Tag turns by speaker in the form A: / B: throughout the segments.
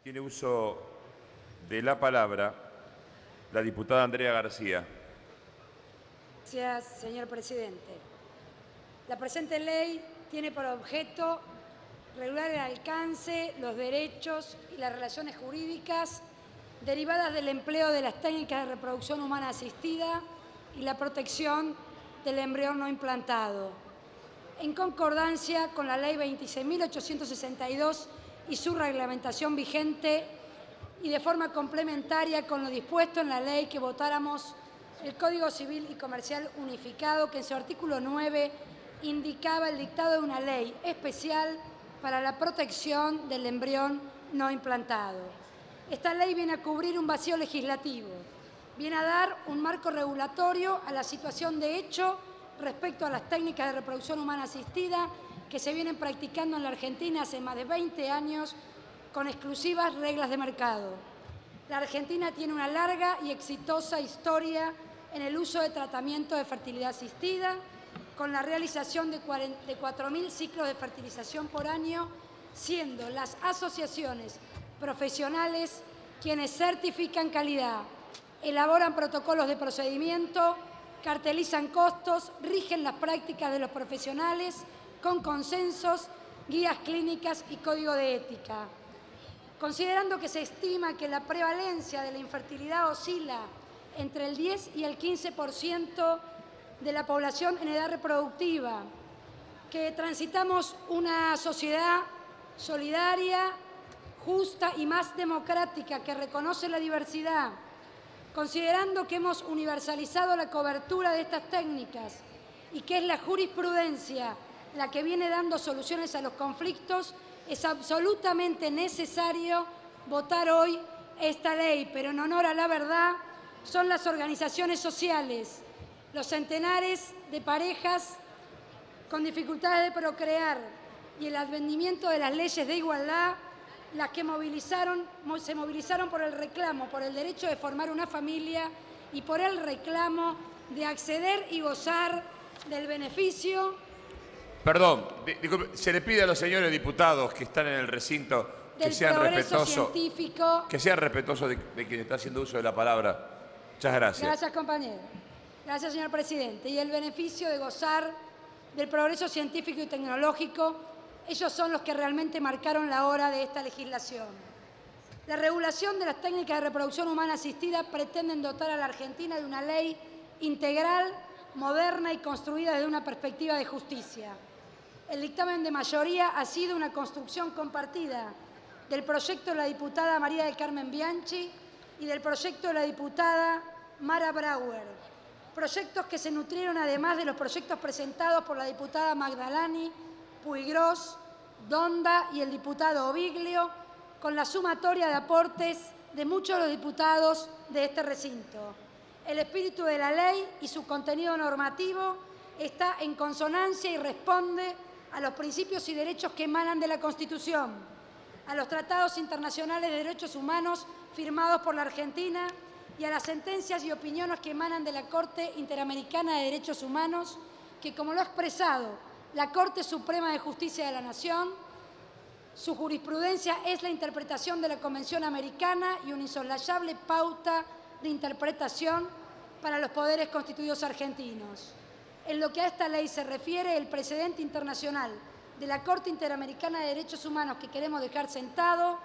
A: Tiene uso de la palabra la diputada Andrea García.
B: Gracias, señor presidente. La presente ley tiene por objeto regular el alcance, los derechos y las relaciones jurídicas derivadas del empleo de las técnicas de reproducción humana asistida y la protección del embrión no implantado, en concordancia con la Ley 26.862 y su reglamentación vigente, y de forma complementaria con lo dispuesto en la ley que votáramos el Código Civil y Comercial Unificado, que en su artículo 9 indicaba el dictado de una ley especial para la protección del embrión no implantado. Esta ley viene a cubrir un vacío legislativo, viene a dar un marco regulatorio a la situación de hecho respecto a las técnicas de reproducción humana asistida que se vienen practicando en la Argentina hace más de 20 años con exclusivas reglas de mercado. La Argentina tiene una larga y exitosa historia en el uso de tratamiento de fertilidad asistida, con la realización de 4.000 ciclos de fertilización por año, siendo las asociaciones profesionales quienes certifican calidad, elaboran protocolos de procedimiento, cartelizan costos, rigen las prácticas de los profesionales con consensos, guías clínicas y código de ética. Considerando que se estima que la prevalencia de la infertilidad oscila entre el 10 y el 15% de la población en edad reproductiva, que transitamos una sociedad solidaria, justa y más democrática que reconoce la diversidad, considerando que hemos universalizado la cobertura de estas técnicas y que es la jurisprudencia la que viene dando soluciones a los conflictos, es absolutamente necesario votar hoy esta ley, pero en honor a la verdad son las organizaciones sociales, los centenares de parejas con dificultades de procrear y el advenimiento de las leyes de igualdad las que se movilizaron por el reclamo, por el derecho de formar una familia y por el reclamo de acceder y gozar del beneficio.
A: Perdón, disculpe, se le pide a los señores diputados que están en el recinto que sean respetuosos de quien está haciendo uso de la palabra. Muchas gracias.
B: Gracias, compañero. Gracias, señor presidente. Y el beneficio de gozar del progreso científico y tecnológico, ellos son los que realmente marcaron la hora de esta legislación. La regulación de las técnicas de reproducción humana asistida pretenden dotar a la Argentina de una ley integral, moderna y construida desde una perspectiva de justicia. El dictamen de mayoría ha sido una construcción compartida del proyecto de la diputada María del Carmen Bianchi y del proyecto de la diputada Mara Brauer. Proyectos que se nutrieron además de los proyectos presentados por la diputada Magdalani, Puigros, Donda y el diputado Oviglio, con la sumatoria de aportes de muchos de los diputados de este recinto. El espíritu de la ley y su contenido normativo está en consonancia y responde a los principios y derechos que emanan de la Constitución, a los tratados internacionales de derechos humanos firmados por la Argentina y a las sentencias y opiniones que emanan de la Corte Interamericana de Derechos Humanos, que, como lo ha expresado la Corte Suprema de Justicia de la Nación, su jurisprudencia es la interpretación de la Convención Americana y una insoslayable pauta de interpretación para los poderes constituidos argentinos. En lo que a esta ley se refiere, el precedente internacional de la Corte Interamericana de Derechos Humanos que queremos dejar sentado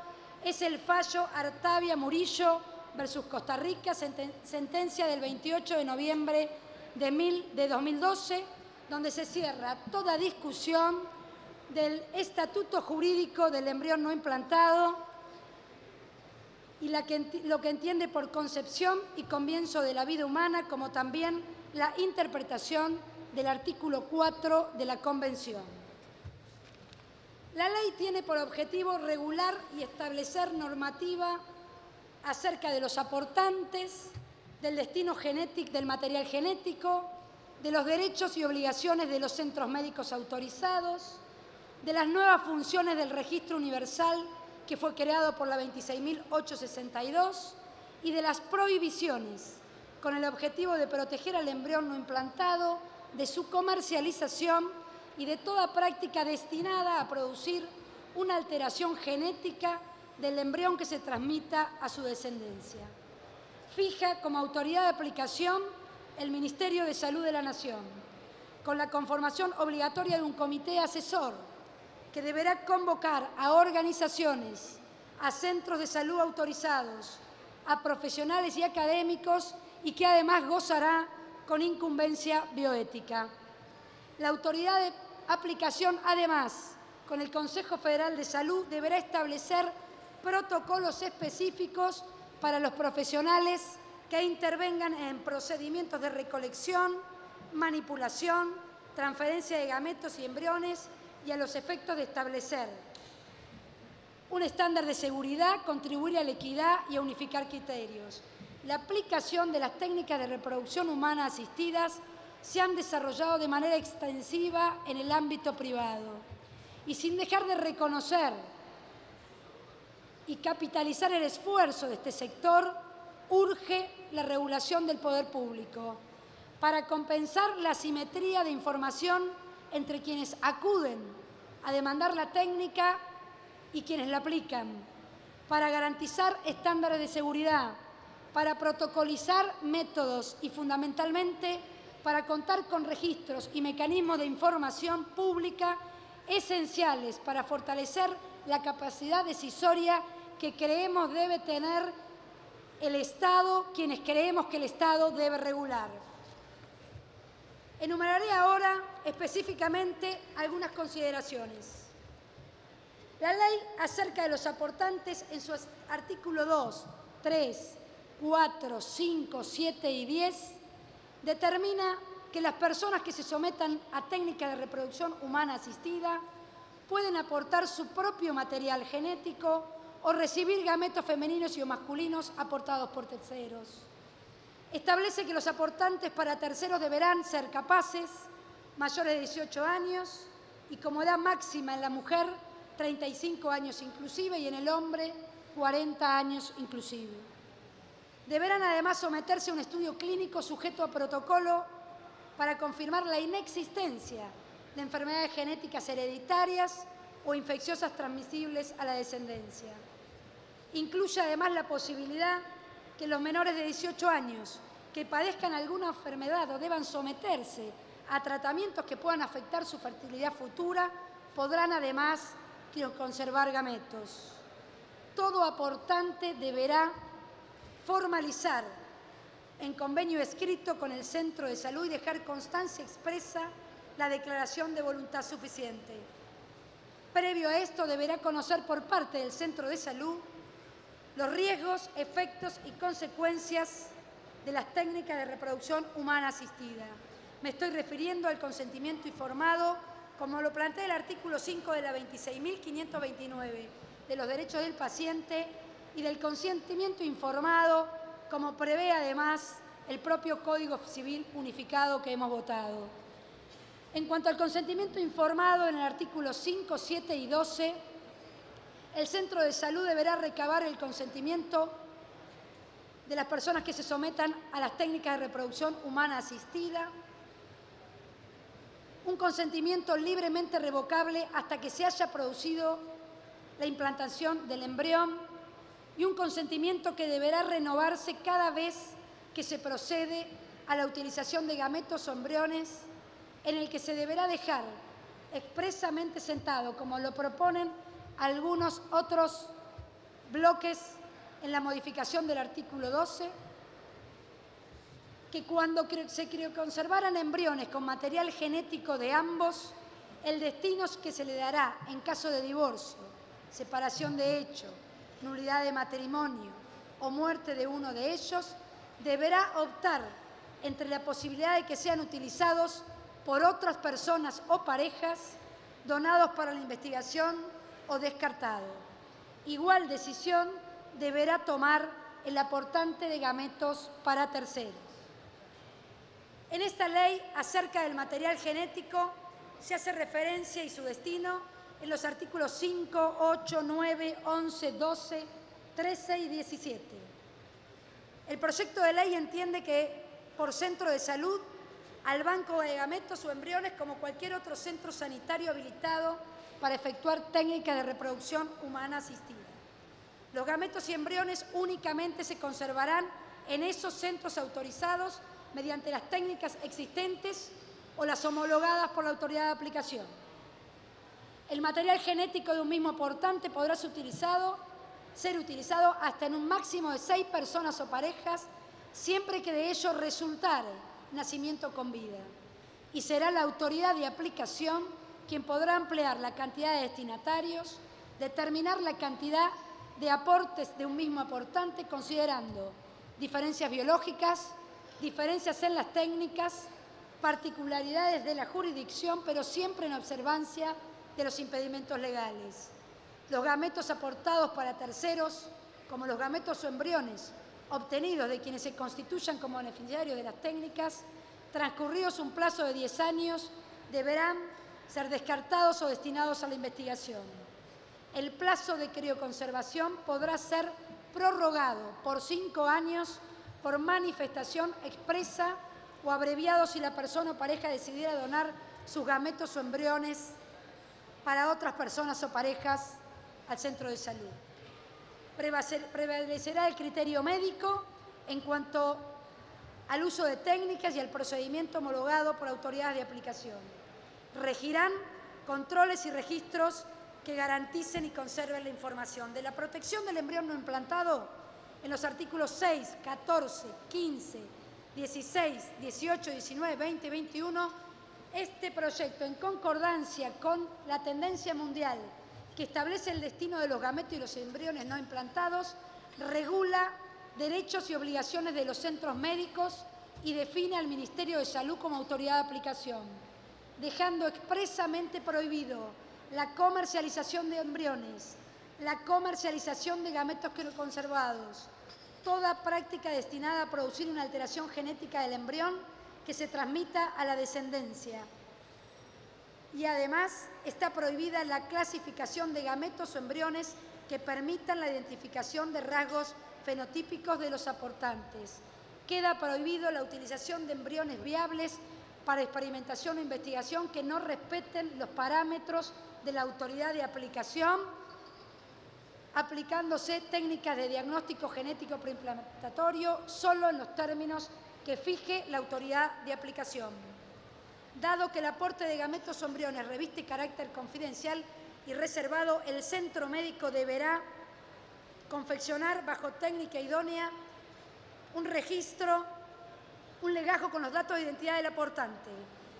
B: es el fallo Artavia Murillo versus Costa Rica, sentencia del 28 de noviembre de 2012, donde se cierra toda discusión del estatuto jurídico del embrión no implantado y lo que entiende por concepción y comienzo de la vida humana, como también la interpretación del artículo 4 de la Convención. La ley tiene por objetivo regular y establecer normativa acerca de los aportantes, del destino genético del material genético, de los derechos y obligaciones de los centros médicos autorizados, de las nuevas funciones del Registro Universal que fue creado por la 26.862 y de las prohibiciones con el objetivo de proteger al embrión no implantado, de su comercialización y de toda práctica destinada a producir una alteración genética del embrión que se transmita a su descendencia. Fija como autoridad de aplicación el Ministerio de Salud de la Nación, con la conformación obligatoria de un comité asesor que deberá convocar a organizaciones, a centros de salud autorizados, a profesionales y académicos y que además gozará con incumbencia bioética. La autoridad de aplicación, además, con el Consejo Federal de Salud, deberá establecer protocolos específicos para los profesionales que intervengan en procedimientos de recolección, manipulación, transferencia de gametos y embriones y a los efectos de establecer un estándar de seguridad, contribuir a la equidad y a unificar criterios. La aplicación de las técnicas de reproducción humana asistidas se han desarrollado de manera extensiva en el ámbito privado y sin dejar de reconocer y capitalizar el esfuerzo de este sector, urge la regulación del poder público para compensar la asimetría de información entre quienes acuden a demandar la técnica y quienes la aplican, para garantizar estándares de seguridad, para protocolizar métodos y, fundamentalmente, para contar con registros y mecanismos de información pública esenciales para fortalecer la capacidad decisoria que creemos debe tener el Estado, quienes creemos que el Estado debe regular. Enumeraré ahora específicamente algunas consideraciones. La ley acerca de los aportantes en sus artículos 2, 3, 4, 5, 7 y 10 determina que las personas que se sometan a técnicas de reproducción humana asistida pueden aportar su propio material genético o recibir gametos femeninos y o masculinos aportados por terceros. Establece que los aportantes para terceros deberán ser capaces, mayores de 18 años y como edad máxima en la mujer, 35 años inclusive y en el hombre, 40 años inclusive. Deberán además someterse a un estudio clínico sujeto a protocolo para confirmar la inexistencia de enfermedades genéticas hereditarias o infecciosas transmisibles a la descendencia. Incluye además la posibilidad que los menores de 18 años que padezcan alguna enfermedad o deban someterse a tratamientos que puedan afectar su fertilidad futura podrán además conservar gametos. Todo aportante deberá formalizar en convenio escrito con el centro de salud y dejar constancia expresa la declaración de voluntad suficiente. Previo a esto deberá conocer por parte del centro de salud los riesgos, efectos y consecuencias de las técnicas de reproducción humana asistida. Me estoy refiriendo al consentimiento informado, como lo plantea el artículo 5 de la 26.529 de los derechos del paciente y del consentimiento informado, como prevé además el propio Código Civil Unificado que hemos votado. En cuanto al consentimiento informado, en el artículo 5, 7 y 12, el centro de salud deberá recabar el consentimiento de las personas que se sometan a las técnicas de reproducción humana asistida, un consentimiento libremente revocable hasta que se haya producido la implantación del embrión y un consentimiento que deberá renovarse cada vez que se procede a la utilización de gametos o embriones, en el que se deberá dejar expresamente sentado, como lo proponen algunos otros bloques en la modificación del artículo 12, que cuando se conservaran embriones con material genético de ambos, el destino que se le dará en caso de divorcio, separación de hecho, nulidad de matrimonio o muerte de uno de ellos, deberá optar entre la posibilidad de que sean utilizados por otras personas o parejas, donados para la investigación o descartados. Igual decisión deberá tomar el aportante de gametos para terceros. En esta ley, acerca del material genético, se hace referencia y su destino en los artículos 5, 8, 9, 11, 12, 13 y 17. El proyecto de ley entiende que por centro de salud, al banco de gametos o embriones como cualquier otro centro sanitario habilitado para efectuar técnicas de reproducción humana asistida. Los gametos y embriones únicamente se conservarán en esos centros autorizados mediante las técnicas existentes o las homologadas por la autoridad de aplicación. El material genético de un mismo aportante podrá ser utilizado hasta en un máximo de 6 personas o parejas, siempre que de ello resultare nacimiento con vida. Y será la autoridad de aplicación quien podrá ampliar la cantidad de destinatarios, determinar la cantidad de aportes de un mismo aportante, considerando diferencias biológicas, diferencias en las técnicas, particularidades de la jurisdicción, pero siempre en observancia de los impedimentos legales. Los gametos aportados para terceros, como los gametos o embriones obtenidos de quienes se constituyan como beneficiarios de las técnicas, transcurridos un plazo de 10 años, deberán ser descartados o destinados a la investigación. El plazo de crioconservación podrá ser prorrogado por 5 años por manifestación expresa o abreviado si la persona o pareja decidiera donar sus gametos o embriones para otras personas o parejas al centro de salud. Prevalecerá el criterio médico en cuanto al uso de técnicas y al procedimiento homologado por autoridades de aplicación. Regirán controles y registros que garanticen y conserven la información. De la protección del embrión no implantado, en los artículos 6, 14, 15, 16, 18, 19, 20 y 21, este proyecto, en concordancia con la tendencia mundial que establece el destino de los gametos y los embriones no implantados, regula derechos y obligaciones de los centros médicos y define al Ministerio de Salud como autoridad de aplicación, dejando expresamente prohibido la comercialización de embriones, la comercialización de gametos crioconservados, toda práctica destinada a producir una alteración genética del embrión que se transmita a la descendencia. Y además está prohibida la clasificación de gametos o embriones que permitan la identificación de rasgos fenotípicos de los aportantes. Queda prohibido la utilización de embriones viables para experimentación o investigación que no respeten los parámetros de la autoridad de aplicación, aplicándose técnicas de diagnóstico genético preimplantatorio solo en los términos que fije la autoridad de aplicación. Dado que el aporte de gametos o embriones reviste carácter confidencial y reservado, el centro médico deberá confeccionar bajo técnica idónea un registro, un legajo con los datos de identidad del aportante,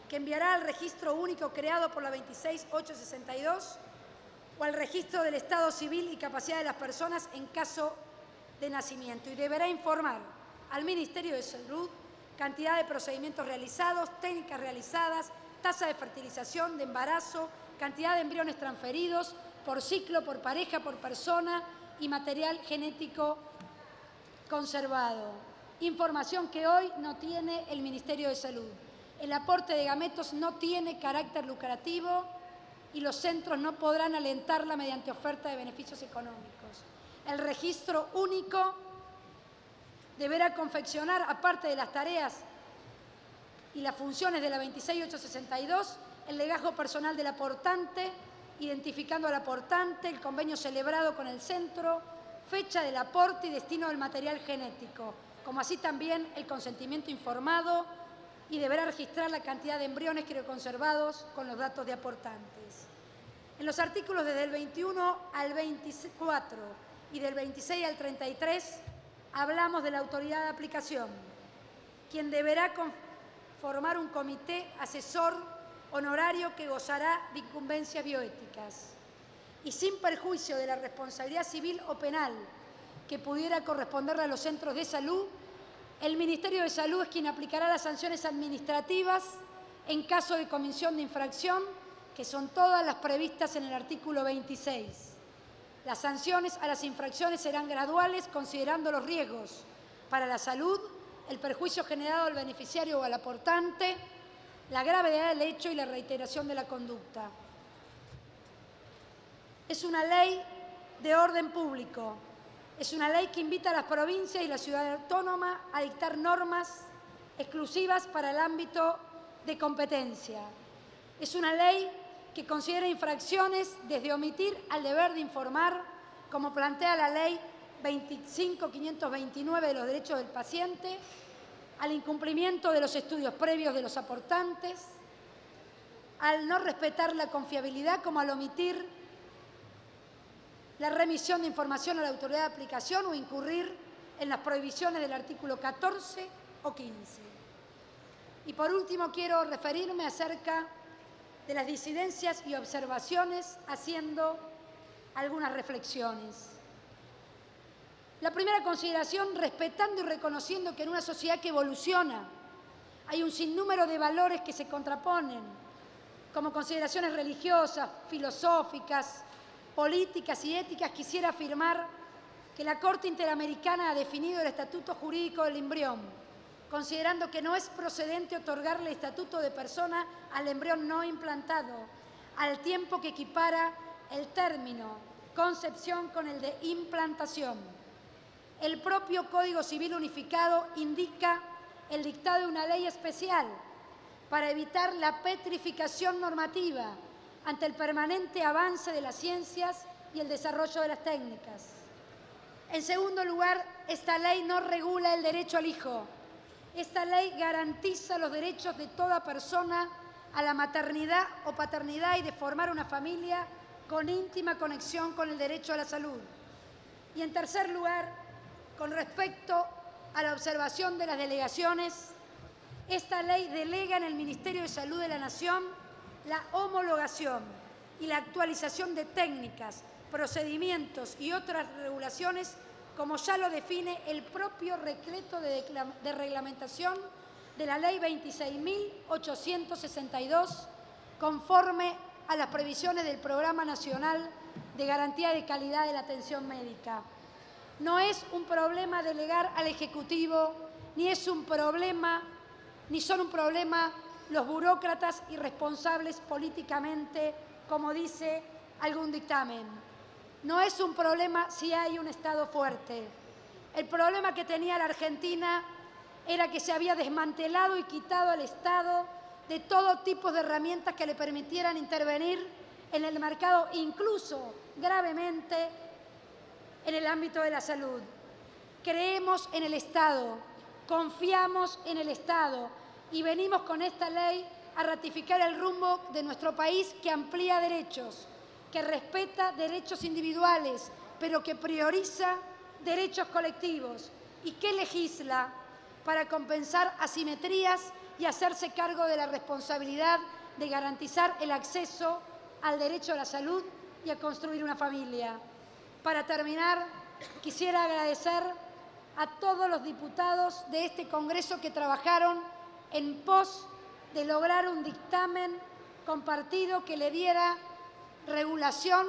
B: que enviará al registro único creado por la 26862 o al registro del estado civil y capacidad de las personas en caso de nacimiento, y deberá informar al Ministerio de Salud cantidad de procedimientos realizados, técnicas realizadas, tasa de fertilización, de embarazo, cantidad de embriones transferidos por ciclo, por pareja, por persona y material genético conservado. Información que hoy no tiene el Ministerio de Salud. El aporte de gametos no tiene carácter lucrativo y los centros no podrán alentarla mediante oferta de beneficios económicos. El registro único deberá confeccionar, aparte de las tareas y las funciones de la 26862, el legajo personal del aportante, identificando al aportante, el convenio celebrado con el centro, fecha del aporte y destino del material genético, como así también el consentimiento informado, y deberá registrar la cantidad de embriones crioconservados con los datos de aportantes. En los artículos desde el 21 al 24 y del 26 al 33 hablamos de la autoridad de aplicación, quien deberá formar un comité asesor honorario que gozará de incumbencias bioéticas y sin perjuicio de la responsabilidad civil o penal que pudiera corresponderle a los centros de salud. El Ministerio de Salud es quien aplicará las sanciones administrativas en caso de comisión de infracción, que son todas las previstas en el artículo 26. Las sanciones a las infracciones serán graduales, considerando los riesgos para la salud, el perjuicio generado al beneficiario o al aportante, la gravedad del hecho y la reiteración de la conducta. Es una ley de orden público. Es una ley que invita a las provincias y la ciudad autónoma a dictar normas exclusivas para el ámbito de competencia. Es una ley que considera infracciones desde omitir al deber de informar, como plantea la Ley 25.529 de los derechos del paciente, al incumplimiento de los estudios previos de los aportantes, al no respetar la confiabilidad, como al omitir la remisión de información a la autoridad de aplicación o incurrir en las prohibiciones del artículo 14 o 15. Y por último, quiero referirme acerca de las disidencias y observaciones, haciendo algunas reflexiones. La primera consideración, respetando y reconociendo que en una sociedad que evoluciona hay un sinnúmero de valores que se contraponen, como consideraciones religiosas, filosóficas, políticas y éticas, quisiera afirmar que la Corte Interamericana ha definido el estatuto jurídico del embrión, considerando que no es procedente otorgarle estatuto de persona al embrión no implantado, al tiempo que equipara el término concepción con el de implantación. El propio Código Civil Unificado indica el dictado de una ley especial para evitar la petrificación normativa ante el permanente avance de las ciencias y el desarrollo de las técnicas. En segundo lugar, esta ley no regula el derecho al hijo. Esta ley garantiza los derechos de toda persona a la maternidad o paternidad y de formar una familia con íntima conexión con el derecho a la salud. Y en tercer lugar, con respecto a la observación de las delegaciones, esta ley delega en el Ministerio de Salud de la Nación la homologación y la actualización de técnicas, procedimientos y otras regulaciones, como ya lo define el propio decreto de reglamentación de la Ley 26.862, conforme a las previsiones del Programa Nacional de Garantía de Calidad de la Atención Médica. No es un problema delegar al Ejecutivo, ni son un problema los burócratas irresponsables políticamente, como dice algún dictamen. No es un problema si hay un Estado fuerte. El problema que tenía la Argentina era que se había desmantelado y quitado al Estado de todo tipo de herramientas que le permitieran intervenir en el mercado, incluso gravemente en el ámbito de la salud. Creemos en el Estado, confiamos en el Estado y venimos con esta ley a ratificar el rumbo de nuestro país, que amplía derechos, que respeta derechos individuales, pero que prioriza derechos colectivos y que legisla para compensar asimetrías y hacerse cargo de la responsabilidad de garantizar el acceso al derecho a la salud y a construir una familia. Para terminar, quisiera agradecer a todos los diputados de este Congreso que trabajaron en pos de lograr un dictamen compartido que le diera regulación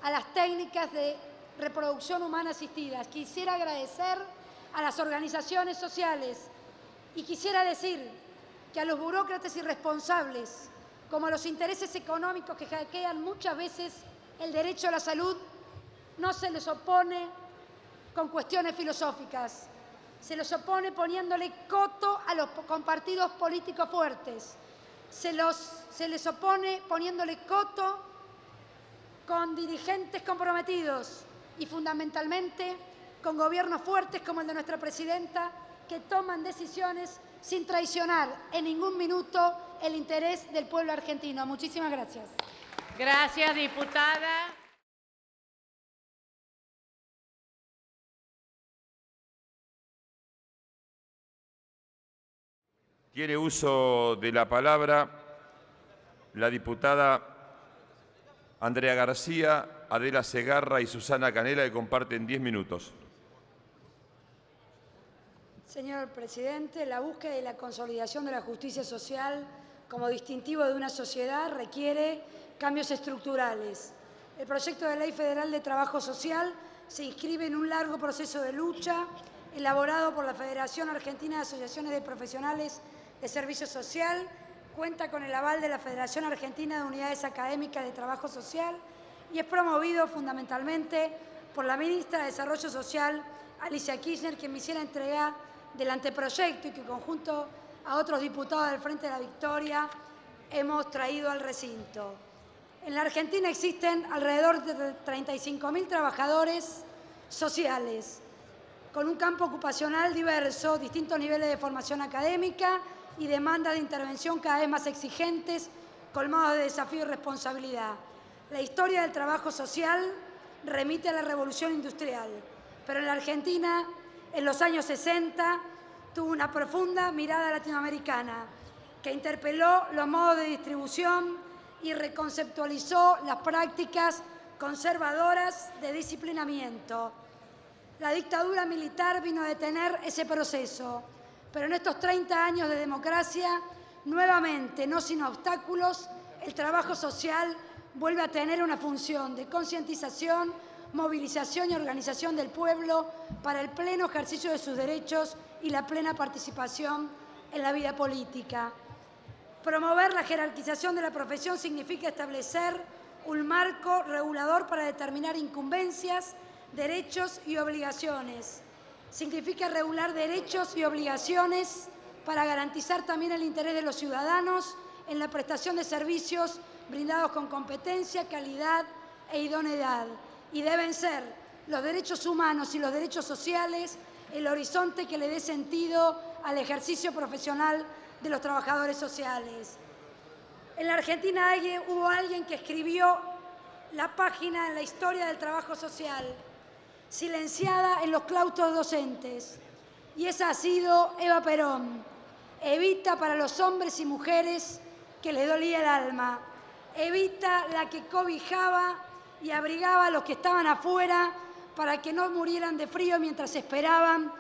B: a las técnicas de reproducción humana asistidas. Quisiera agradecer a las organizaciones sociales y quisiera decir que a los burócratas irresponsables, como a los intereses económicos que hackean muchas veces el derecho a la salud, no se les opone con cuestiones filosóficas. Se les opone poniéndole coto con partidos políticos fuertes. Se les opone poniéndole coto con dirigentes comprometidos y fundamentalmente con gobiernos fuertes como el de nuestra presidenta, que toman decisiones sin traicionar en ningún minuto el interés del pueblo argentino. Muchísimas gracias.
C: Gracias, diputada.
A: Tiene uso de la palabra la diputada Andrea García, Adela Segarra y Susana Canela, que comparten 10 minutos.
B: Señor presidente, la búsqueda y la consolidación de la justicia social como distintivo de una sociedad requiere cambios estructurales. El proyecto de Ley Federal de Trabajo Social se inscribe en un largo proceso de lucha elaborado por la Federación Argentina de Asociaciones de Profesionales de Servicio Social, cuenta con el aval de la Federación Argentina de Unidades Académicas de Trabajo Social y es promovido fundamentalmente por la ministra de Desarrollo Social, Alicia Kirchner, quien me hiciera entrega del anteproyecto y que conjunto a otros diputados del Frente de la Victoria hemos traído al recinto. En la Argentina existen alrededor de 35.000 trabajadores sociales, con un campo ocupacional diverso, distintos niveles de formación académica y demandas de intervención cada vez más exigentes, colmados de desafío y responsabilidad. La historia del trabajo social remite a la revolución industrial, pero en la Argentina, en los años 60, tuvo una profunda mirada latinoamericana que interpeló los modos de distribución y reconceptualizó las prácticas conservadoras de disciplinamiento. La dictadura militar vino a detener ese proceso, pero en estos 30 años de democracia, nuevamente, no sin obstáculos, el trabajo social vuelve a tener una función de concientización, movilización y organización del pueblo para el pleno ejercicio de sus derechos y la plena participación en la vida política. Promover la jerarquización de la profesión significa establecer un marco regulador para determinar incumbencias, derechos y obligaciones. Significa regular derechos y obligaciones para garantizar también el interés de los ciudadanos en la prestación de servicios brindados con competencia, calidad e idoneidad. Y deben ser los derechos humanos y los derechos sociales el horizonte que le dé sentido al ejercicio profesional de los trabajadores sociales. En la Argentina hubo alguien que escribió la página en la historia del trabajo social, silenciada en los claustros docentes, y esa ha sido Eva Perón. Evita para los hombres y mujeres que les dolía el alma. Evita la que cobijaba y abrigaba a los que estaban afuera para que no murieran de frío mientras esperaban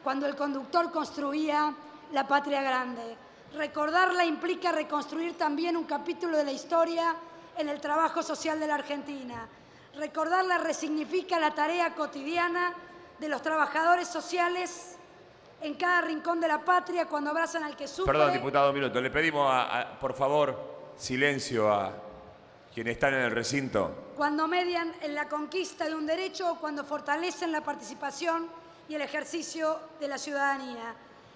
B: cuando el conductor construía la patria grande. Recordarla implica reconstruir también un capítulo de la historia en el trabajo social de la Argentina. Recordarla resignifica la tarea cotidiana de los trabajadores sociales en cada rincón de la patria cuando abrazan al que sufre.
A: Perdón, diputado, un minuto. Le pedimos, por favor, silencio a quienes están en el recinto.
B: Cuando median en la conquista de un derecho o cuando fortalecen la participación y el ejercicio de la ciudadanía.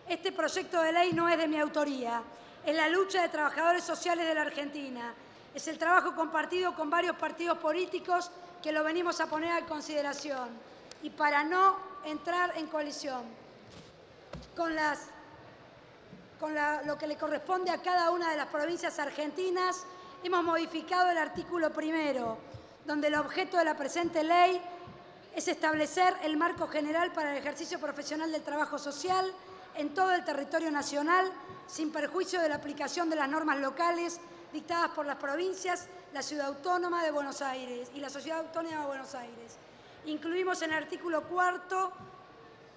B: Este proyecto de ley no es de mi autoría, es la lucha de trabajadores sociales de la Argentina. Es el trabajo compartido con varios partidos políticos que lo venimos a poner a consideración. Y para no entrar en coalición con lo que le corresponde a cada una de las provincias argentinas, hemos modificado el artículo 1, donde el objeto de la presente ley es establecer el marco general para el ejercicio profesional del trabajo social en todo el territorio nacional, sin perjuicio de la aplicación de las normas locales dictadas por las provincias, la Ciudad Autónoma de Buenos Aires y la Sociedad Autónoma de Buenos Aires. Incluimos en el artículo 4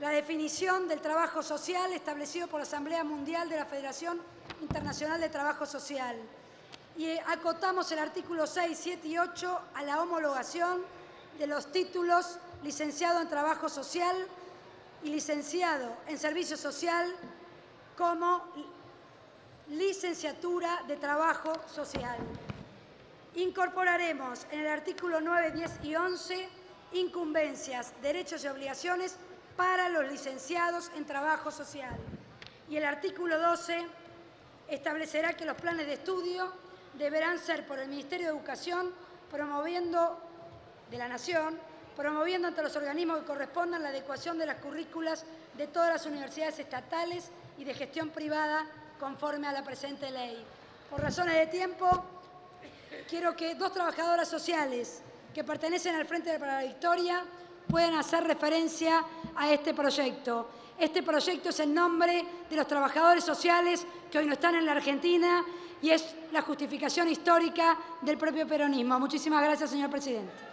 B: la definición del trabajo social establecido por la Asamblea Mundial de la Federación Internacional de Trabajo Social. Y acotamos el artículo 6, 7 y 8 a la homologación de los títulos licenciado en Trabajo Social y licenciado en Servicio Social como licenciatura de Trabajo Social. Incorporaremos en el artículo 9, 10 y 11 incumbencias, derechos y obligaciones para los licenciados en Trabajo Social. Y el artículo 12 establecerá que los planes de estudio deberán ser por el Ministerio de Educación de la Nación, promoviendo ante los organismos que correspondan la adecuación de las currículas de todas las universidades estatales y de gestión privada conforme a la presente ley. Por razones de tiempo, quiero que dos trabajadoras sociales que pertenecen al Frente para la Victoria puedan hacer referencia a este proyecto. Este proyecto es el nombre de los trabajadores sociales que hoy no están en la Argentina y es la justificación histórica del propio peronismo. Muchísimas gracias, señor presidente.